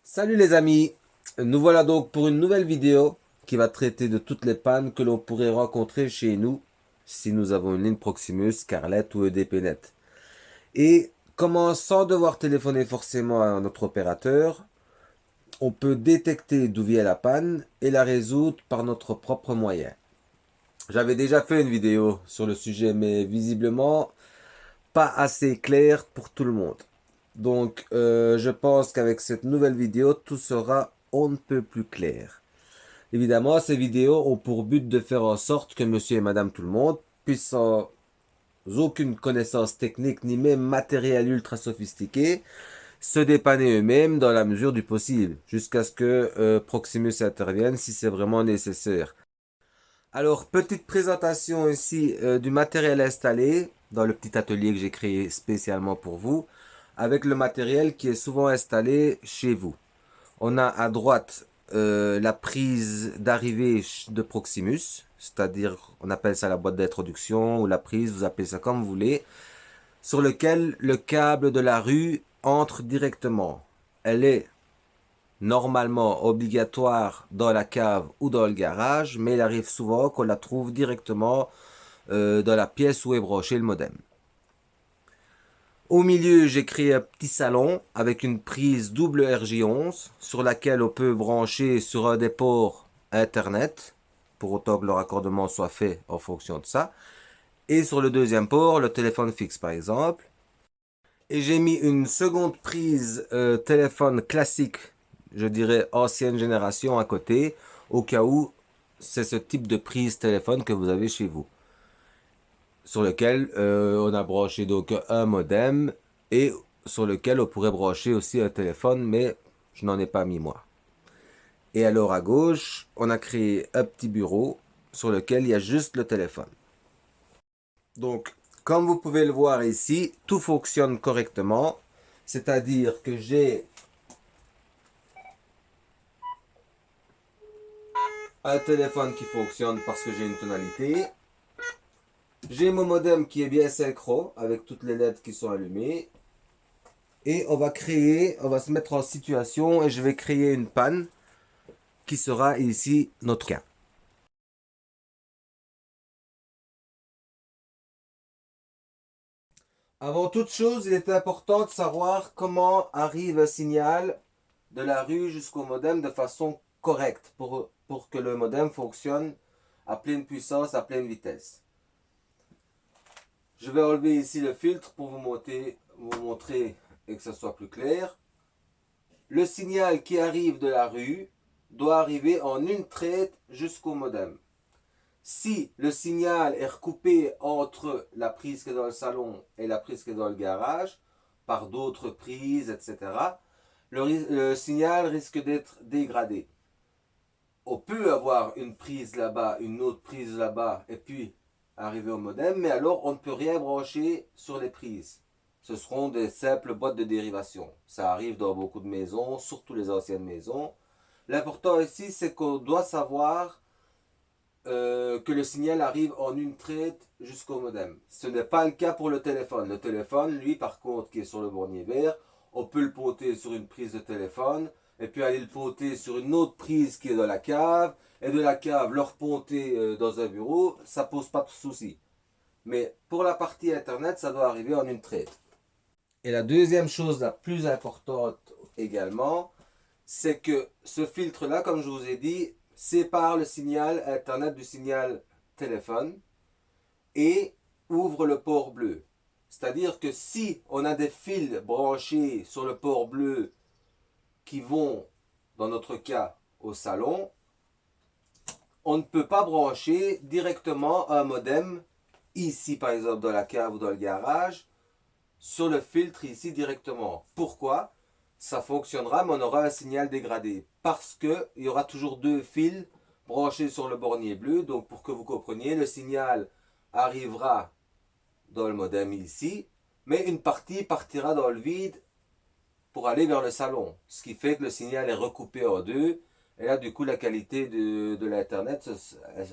Salut les amis, nous voilà donc pour une nouvelle vidéo qui va traiter de toutes les pannes que l'on pourrait rencontrer chez nous si nous avons une ligne Proximus, Scarlett ou EDPnet. Et comment, sans devoir téléphoner forcément à notre opérateur, on peut détecter d'où vient la panne et la résoudre par notre propre moyen. J'avais déjà fait une vidéo sur le sujet, mais visiblement pas assez clair pour tout le monde. Donc, je pense qu'avec cette nouvelle vidéo, tout sera on ne peut plus clair. Évidemment, ces vidéos ont pour but de faire en sorte que monsieur et madame tout le monde puissent sans aucune connaissance technique ni même matériel ultra sophistiqué se dépanner eux-mêmes dans la mesure du possible, jusqu'à ce que Proximus intervienne si c'est vraiment nécessaire. Alors, petite présentation ici du matériel installé dans le petit atelier que j'ai créé spécialement pour vous, avec le matériel qui est souvent installé chez vous. On a à droite la prise d'arrivée de Proximus, c'est-à-dire on appelle ça la boîte d'introduction ou la prise, vous appelez ça comme vous voulez, sur lequel le câble de la rue entre directement. Elle est normalement obligatoire dans la cave ou dans le garage, mais il arrive souvent qu'on la trouve directement dans la pièce où est branché le modem. Au milieu, j'ai créé un petit salon avec une prise double RJ11 sur laquelle on peut brancher sur un des ports Internet, pour autant que le raccordement soit fait en fonction de ça. Et sur le deuxième port, le téléphone fixe par exemple. Et j'ai mis une seconde prise téléphone classique, je dirais ancienne génération à côté, au cas où c'est ce type de prise téléphone que vous avez chez vous. Sur lequel on a branché donc un modem et sur lequel on pourrait brancher aussi un téléphone, mais je n'en ai pas mis moi. Et alors à gauche, on a créé un petit bureau sur lequel il y a juste le téléphone. Donc, comme vous pouvez le voir ici, tout fonctionne correctement. C'est-à-dire que j'ai un téléphone qui fonctionne parce que j'ai une tonalité. J'ai mon modem qui est bien synchro avec toutes les LED qui sont allumées. Et on va se mettre en situation et je vais créer une panne qui sera ici notre cas. Avant toute chose, il est important de savoir comment arrive un signal de la rue jusqu'au modem de façon correcte pour que le modem fonctionne à pleine puissance, à pleine vitesse. Je vais enlever ici le filtre pour vous montrer et que ce soit plus clair. Le signal qui arrive de la rue doit arriver en une traite jusqu'au modem. Si le signal est recoupé entre la prise qui est dans le salon et la prise qui est dans le garage, par d'autres prises, etc., le signal risque d'être dégradé. On peut avoir une prise là-bas, une autre prise là-bas, et puis arriver au modem, mais alors on ne peut rien brancher sur les prises. Ce seront des simples boîtes de dérivation. Ça arrive dans beaucoup de maisons, surtout les anciennes maisons. L'important ici, c'est qu'on doit savoir que le signal arrive en une traite jusqu'au modem. Ce n'est pas le cas pour le téléphone. Le téléphone, lui, par contre, qui est sur le bornier vert, on peut le ponter sur une prise de téléphone et puis aller le ponter sur une autre prise qui est dans la cave et de la cave le reponter dans un bureau, ça pose pas de souci. Mais pour la partie internet, ça doit arriver en une traite. Et la deuxième chose la plus importante également, c'est que ce filtre-là, comme je vous ai dit, sépare le signal Internet du signal téléphone et ouvre le port bleu. C'est-à-dire que si on a des fils branchés sur le port bleu qui vont, dans notre cas, au salon, on ne peut pas brancher directement un modem, ici par exemple dans la cave ou dans le garage, sur le filtre ici directement. Pourquoi? Ça fonctionnera, mais on aura un signal dégradé. Parce qu'il y aura toujours deux fils branchés sur le bornier bleu. Donc pour que vous compreniez, le signal arrivera dans le modem ici, mais une partie partira dans le vide pour aller vers le salon. Ce qui fait que le signal est recoupé en deux. Et là, du coup, la qualité de l'Internet,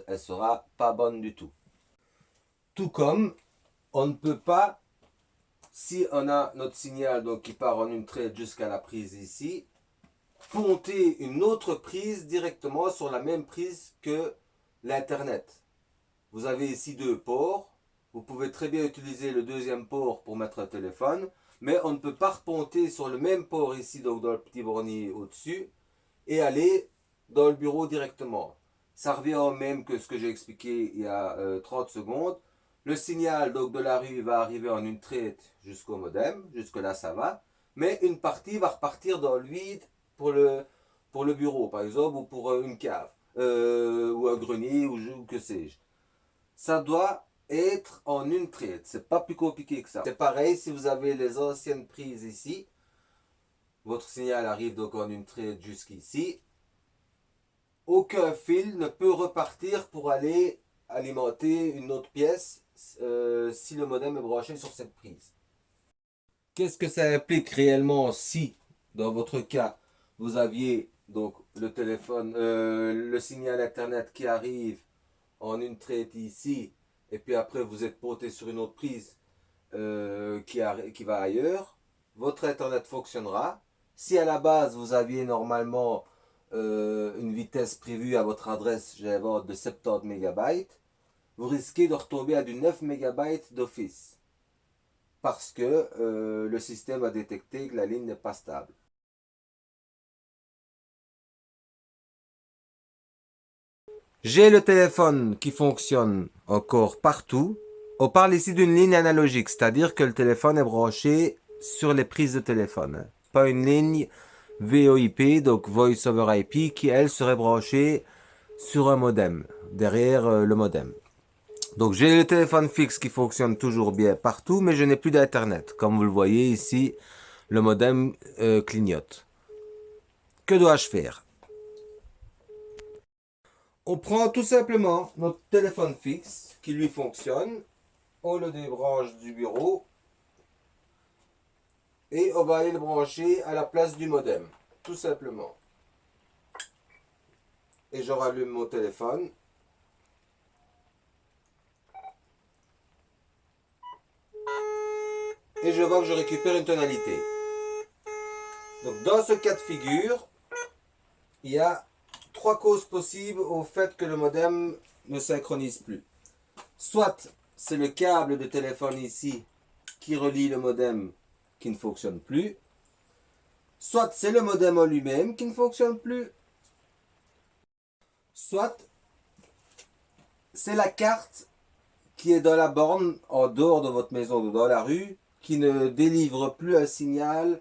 elle sera pas bonne du tout. Tout comme on ne peut pas, si on a notre signal donc, qui part en une traite jusqu'à la prise ici, ponter une autre prise directement sur la même prise que l'Internet. Vous avez ici deux ports. Vous pouvez très bien utiliser le deuxième port pour mettre un téléphone, mais on ne peut pas reponter sur le même port ici, donc dans le petit bornier au-dessus, et aller dans le bureau directement. Ça revient au même que ce que j'ai expliqué il y a 30 secondes. Le signal donc, de la rue va arriver en une traite jusqu'au modem, jusque là ça va, mais une partie va repartir dans le vide pour le bureau par exemple, ou pour une cave, ou un grenier, ou que sais-je. Ça doit être en une traite, c'est pas plus compliqué que ça. C'est pareil si vous avez les anciennes prises ici, votre signal arrive donc en une traite jusqu'ici. Aucun fil ne peut repartir pour aller alimenter une autre pièce si le modem est branché sur cette prise. Qu'est-ce que ça implique réellement si, dans votre cas, vous aviez donc le téléphone, le signal internet qui arrive en une traite ici, et puis après vous êtes porté sur une autre prise qui va ailleurs, votre internet fonctionnera. Si à la base vous aviez normalement une vitesse prévue à votre adresse, j'invente, de 70 MB, vous risquez de retomber à du 9 MB d'office. Parce que le système a détecté que la ligne n'est pas stable. J'ai le téléphone qui fonctionne encore partout. On parle ici d'une ligne analogique, c'est-à-dire que le téléphone est branché sur les prises de téléphone. Pas une ligne VoIP, donc Voice over IP, qui elle serait branchée sur un modem, derrière le modem. Donc j'ai le téléphone fixe qui fonctionne toujours bien partout, mais je n'ai plus d'internet. Comme vous le voyez ici, le modem clignote. Que dois-je faire? On prend tout simplement notre téléphone fixe qui lui fonctionne, on le débranche du bureau et on va aller le brancher à la place du modem, tout simplement. Et je rallume mon téléphone. Et je vois que je récupère une tonalité. Donc dans ce cas de figure, il y a trois causes possibles au fait que le modem ne synchronise plus. Soit c'est le câble de téléphone ici qui relie le modem qui ne fonctionne plus. Soit c'est le modem en lui-même qui ne fonctionne plus. Soit c'est la carte qui est dans la borne en dehors de votre maison ou dans la rue qui ne délivre plus un signal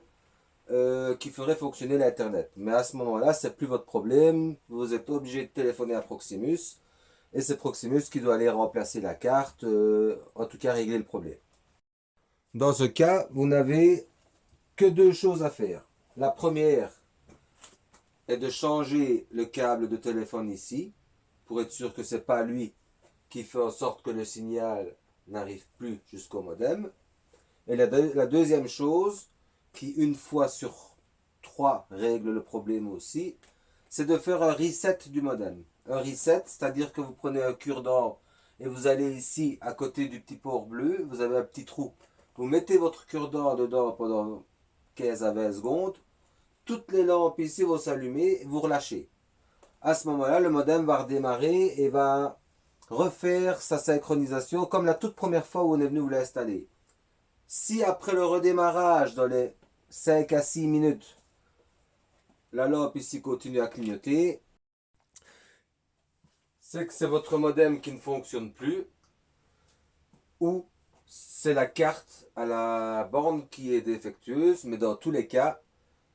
qui ferait fonctionner l'Internet. Mais à ce moment-là, c'est plus votre problème. Vous êtes obligé de téléphoner à Proximus. Et c'est Proximus qui doit aller remplacer la carte, en tout cas régler le problème. Dans ce cas, vous n'avez que deux choses à faire. La première est de changer le câble de téléphone ici, pour être sûr que ce n'est pas lui qui fait en sorte que le signal n'arrive plus jusqu'au modem. Et la deuxième chose, qui une fois sur trois règle le problème aussi, c'est de faire un reset du modem. Un reset, c'est-à-dire que vous prenez un cure-dent et vous allez ici, à côté du petit port bleu, vous avez un petit trou. Vous mettez votre cure-dent dedans pendant 15 à 20 secondes. Toutes les lampes ici vont s'allumer, vous relâchez. À ce moment-là, le modem va redémarrer et va refaire sa synchronisation comme la toute première fois où on est venu vous l'installer. Si après le redémarrage, dans les 5 à 6 minutes, la lampe ici continue à clignoter, c'est que c'est votre modem qui ne fonctionne plus ou c'est la carte à la borne qui est défectueuse, mais dans tous les cas,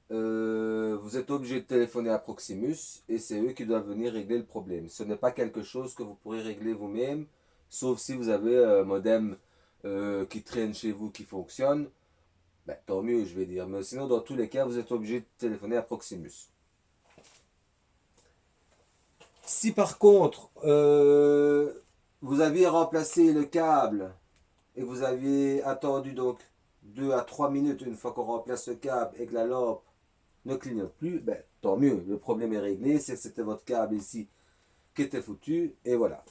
vous êtes obligé de téléphoner à Proximus et c'est eux qui doivent venir régler le problème. Ce n'est pas quelque chose que vous pourrez régler vous-même, sauf si vous avez un modem qui traîne chez vous qui fonctionne. Ben, tant mieux, je vais dire. Mais sinon, dans tous les cas, vous êtes obligé de téléphoner à Proximus. Si par contre, vous aviez remplacé le câble et vous aviez attendu donc 2 à 3 minutes une fois qu'on remplace le câble et que la lampe ne clignote plus, ben, tant mieux, le problème est réglé, c'est que c'était votre câble ici qui était foutu, et voilà.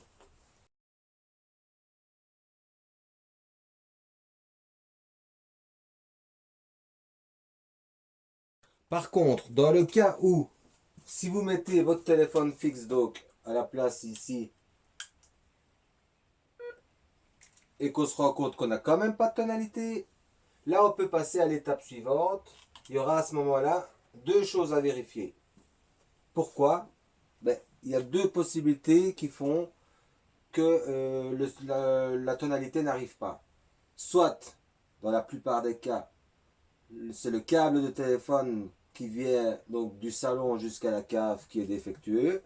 Par contre, dans le cas où, si vous mettez votre téléphone fixe donc à la place ici, et qu'on se rend compte qu'on n'a quand même pas de tonalité, là on peut passer à l'étape suivante. Il y aura à ce moment-là deux choses à vérifier. Pourquoi? Ben, il y a deux possibilités qui font que la tonalité n'arrive pas. Soit, dans la plupart des cas, c'est le câble de téléphone qui vient donc du salon jusqu'à la cave qui est défectueux.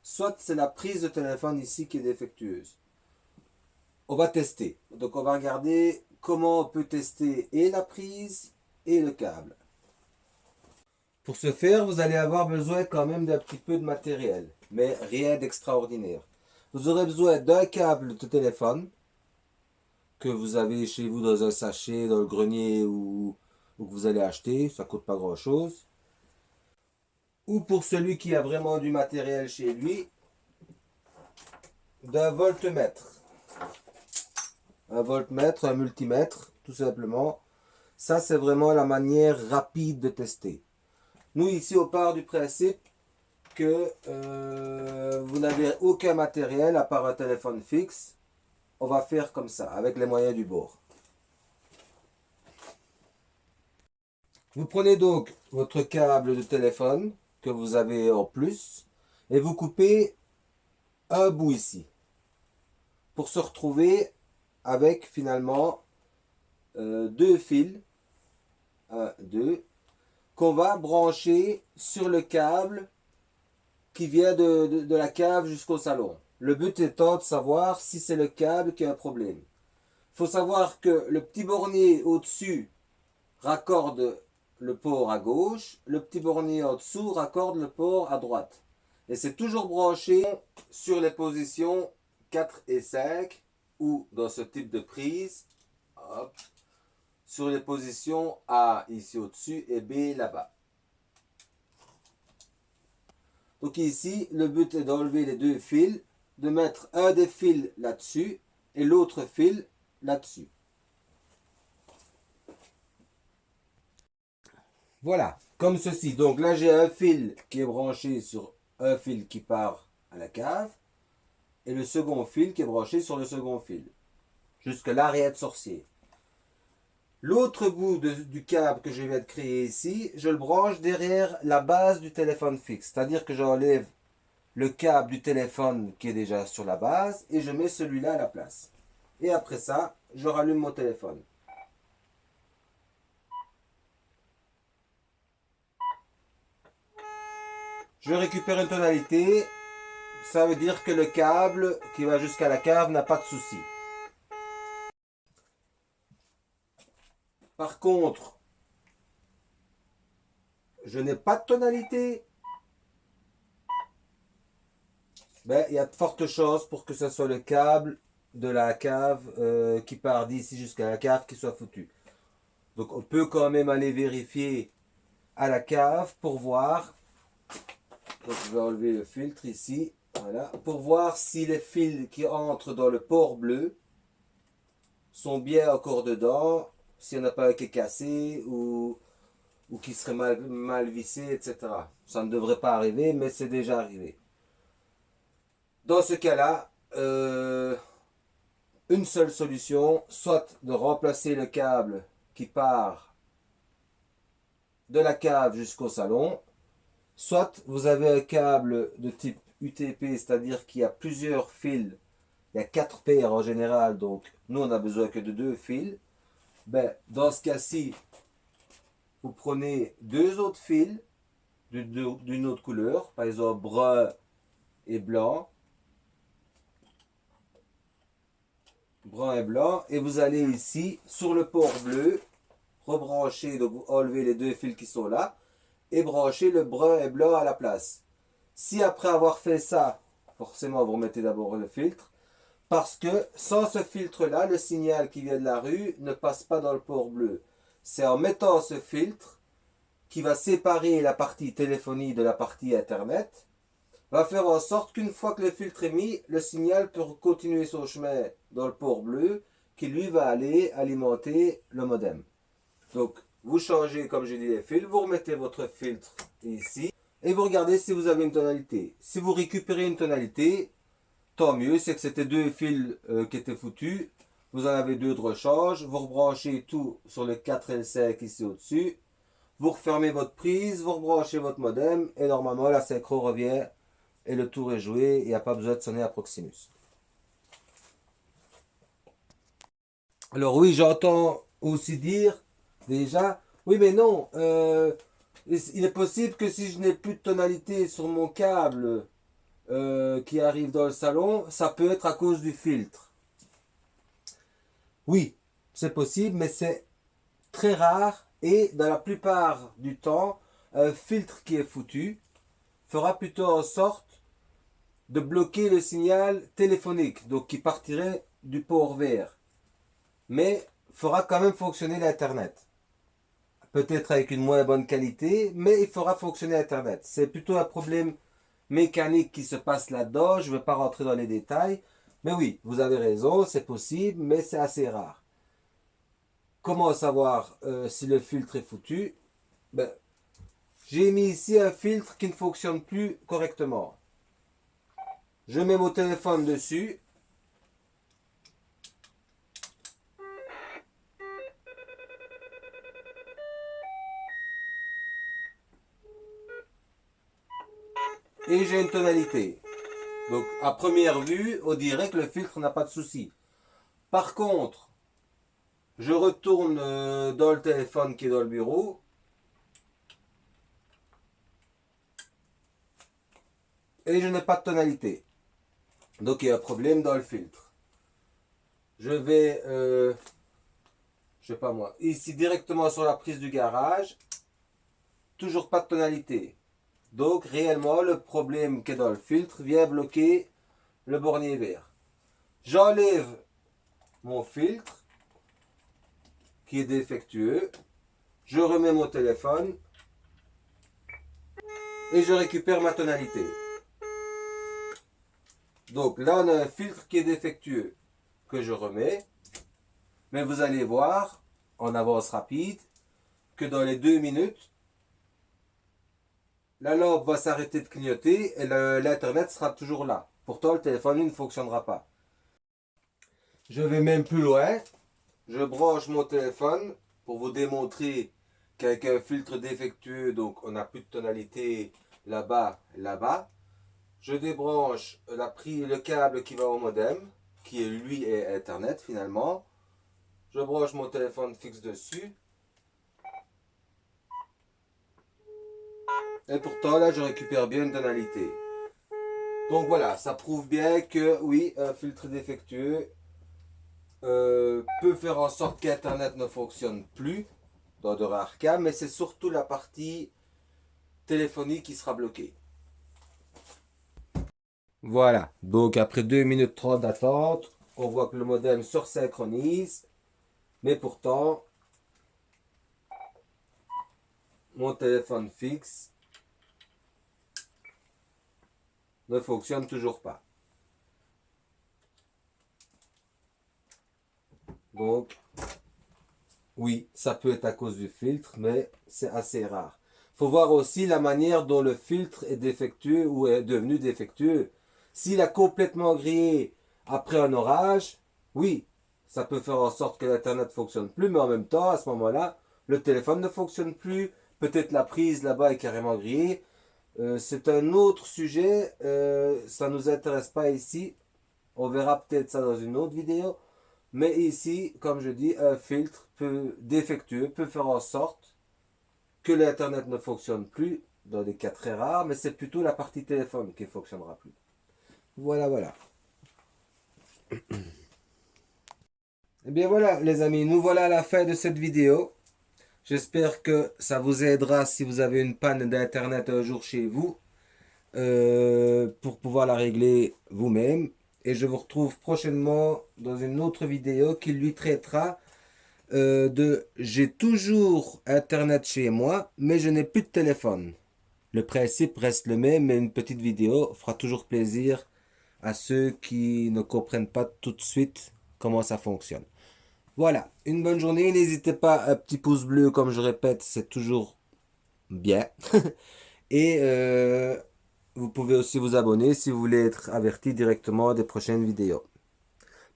Soit c'est la prise de téléphone ici qui est défectueuse. On va tester. Donc on va regarder comment on peut tester et la prise et le câble. Pour ce faire, vous allez avoir besoin quand même d'un petit peu de matériel, mais rien d'extraordinaire. Vous aurez besoin d'un câble de téléphone que vous avez chez vous dans un sachet, dans le grenier ou que vous allez acheter, ça coûte pas grand chose. Ou pour celui qui a vraiment du matériel chez lui, d'un voltmètre. Un voltmètre, un multimètre, tout simplement. Ça, c'est vraiment la manière rapide de tester. Nous, ici, on part du principe que vous n'avez aucun matériel à part un téléphone fixe. On va faire comme ça, avec les moyens du bord. Vous prenez donc votre câble de téléphone que vous avez en plus et vous coupez un bout ici pour se retrouver avec finalement deux fils, un, deux, qu'on va brancher sur le câble qui vient de la cave jusqu'au salon. Le but étant de savoir si c'est le câble qui a un problème. Il faut savoir que le petit bornier au-dessus raccorde le port à gauche, le petit bornier en dessous raccorde le port à droite. Et c'est toujours branché sur les positions 4 et 5 ou dans ce type de prise, hop, sur les positions A ici au-dessus et B là-bas. Donc ici, le but est d'enlever les deux fils, de mettre un des fils là-dessus et l'autre fil là-dessus. Voilà, comme ceci. Donc là, j'ai un fil qui est branché sur un fil qui part à la cave et le second fil qui est branché sur le second fil. Jusque là, rien de sorcier. L'autre bout du câble que je viens de créer ici, je le branche derrière la base du téléphone fixe. C'est-à-dire que j'enlève le câble du téléphone qui est déjà sur la base et je mets celui-là à la place. Et après ça, je rallume mon téléphone. Je récupère une tonalité. Ça veut dire que le câble qui va jusqu'à la cave n'a pas de souci. Par contre, je n'ai pas de tonalité. Ben, il y a de fortes chances pour que ce soit le câble de la cave qui part d'ici jusqu'à la cave qui soit foutu. Donc on peut quand même aller vérifier à la cave pour voir. Donc je vais enlever le filtre ici. Voilà. Pour voir si les fils qui entrent dans le port bleu sont bien encore dedans. S'il n'y en a pas un qui est cassé ou qui serait mal vissé, etc. Ça ne devrait pas arriver, mais c'est déjà arrivé. Dans ce cas-là, une seule solution, soit de remplacer le câble qui part de la cave jusqu'au salon, soit vous avez un câble de type UTP, c'est-à-dire qu'il y a plusieurs fils, il y a 4 paires en général, donc nous on a besoin que de 2 fils. Ben, dans ce cas-ci, vous prenez 2 autres fils d'une autre couleur, par exemple brun et blanc, et vous allez ici sur le port bleu, rebrancher, donc vous enlevez les 2 fils qui sont là, et brancher le brun et blanc à la place. Si après avoir fait ça, forcément vous remettez d'abord le filtre, parce que sans ce filtre-là, le signal qui vient de la rue ne passe pas dans le port bleu. C'est en mettant ce filtre qui va séparer la partie téléphonie de la partie internet, va faire en sorte qu'une fois que le filtre est mis, le signal peut continuer son chemin dans le port bleu qui lui va aller alimenter le modem. Donc vous changez, comme j'ai dit, les fils, vous remettez votre filtre ici et vous regardez si vous avez une tonalité. Si vous récupérez une tonalité, tant mieux, c'est que c'était deux fils qui étaient foutus. Vous en avez deux de rechange, vous rebranchez tout sur le 4L5 ici au-dessus. Vous refermez votre prise, vous rebranchez votre modem et normalement la synchro revient et le tour est joué. Il n'y a pas besoin de sonner à Proximus. Alors oui, j'entends aussi dire déjà, oui mais non, il est possible que si je n'ai plus de tonalité sur mon câble qui arrive dans le salon, ça peut être à cause du filtre. Oui, c'est possible, mais c'est très rare et dans la plupart du temps, un filtre qui est foutu fera plutôt en sorte de bloquer le signal téléphonique, donc qui partirait du port vert, mais fera quand même fonctionner l'Internet. Peut-être avec une moins bonne qualité, mais il fera fonctionner Internet. C'est plutôt un problème mécanique qui se passe là-dedans, je ne vais pas rentrer dans les détails, mais oui, vous avez raison, c'est possible, mais c'est assez rare. Comment savoir si le filtre est foutu? Ben, j'ai mis ici un filtre qui ne fonctionne plus correctement. Je mets mon téléphone dessus. Et j'ai une tonalité. Donc à première vue, on dirait que le filtre n'a pas de souci. Par contre, je retourne dans le téléphone qui est dans le bureau. Et je n'ai pas de tonalité. Donc il y a un problème dans le filtre. Je vais, je sais pas moi, ici directement sur la prise du garage. Toujours pas de tonalité. Donc réellement le problème qui est dans le filtre vient bloquer le bornier vert. J'enlève mon filtre qui est défectueux. Je remets mon téléphone et je récupère ma tonalité. Donc là on a un filtre qui est défectueux que je remets. Mais vous allez voir en avance rapide que dans les 2 minutes, la lampe va s'arrêter de clignoter et l'internet sera toujours là. Pourtant le téléphone ne fonctionnera pas. Je vais même plus loin. Je branche mon téléphone pour vous démontrer qu'avec un filtre défectueux, donc on n'a plus de tonalité là-bas, là-bas. Je débranche le câble qui va au modem, qui lui est Internet finalement. Je branche mon téléphone fixe dessus. Et pourtant là je récupère bien une tonalité. Donc voilà, ça prouve bien que oui, un filtre défectueux peut faire en sorte qu'Internet ne fonctionne plus dans de rares cas, mais c'est surtout la partie téléphonique qui sera bloquée. Voilà, donc après 2 minutes 30 d'attente, on voit que le modem se synchronise, mais pourtant, mon téléphone fixe ne fonctionne toujours pas. Donc, oui, ça peut être à cause du filtre, mais c'est assez rare. Il faut voir aussi la manière dont le filtre est défectueux ou est devenu défectueux. S'il a complètement grillé après un orage, oui, ça peut faire en sorte que l'Internet ne fonctionne plus, mais en même temps, à ce moment-là, le téléphone ne fonctionne plus. Peut-être la prise là-bas est carrément grillée. C'est un autre sujet, ça ne nous intéresse pas ici. On verra peut-être ça dans une autre vidéo. Mais ici, comme je dis, un filtre défectueux peut faire en sorte que l'Internet ne fonctionne plus, dans des cas très rares, mais c'est plutôt la partie téléphone qui ne fonctionnera plus. Voilà, voilà. Et bien voilà, les amis, nous voilà à la fin de cette vidéo. J'espère que ça vous aidera si vous avez une panne d'Internet un jour chez vous, pour pouvoir la régler vous-même. Et je vous retrouve prochainement dans une autre vidéo qui lui traitera j'ai toujours Internet chez moi, mais je n'ai plus de téléphone. Le principe reste le même, mais une petite vidéo fera toujours plaisir à ceux qui ne comprennent pas tout de suite comment ça fonctionne. Voilà, une bonne journée. N'hésitez pas, un petit pouce bleu, comme je répète, c'est toujours bien. Et vous pouvez aussi vous abonner si vous voulez être averti directement des prochaines vidéos.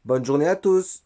Bonne journée à tous!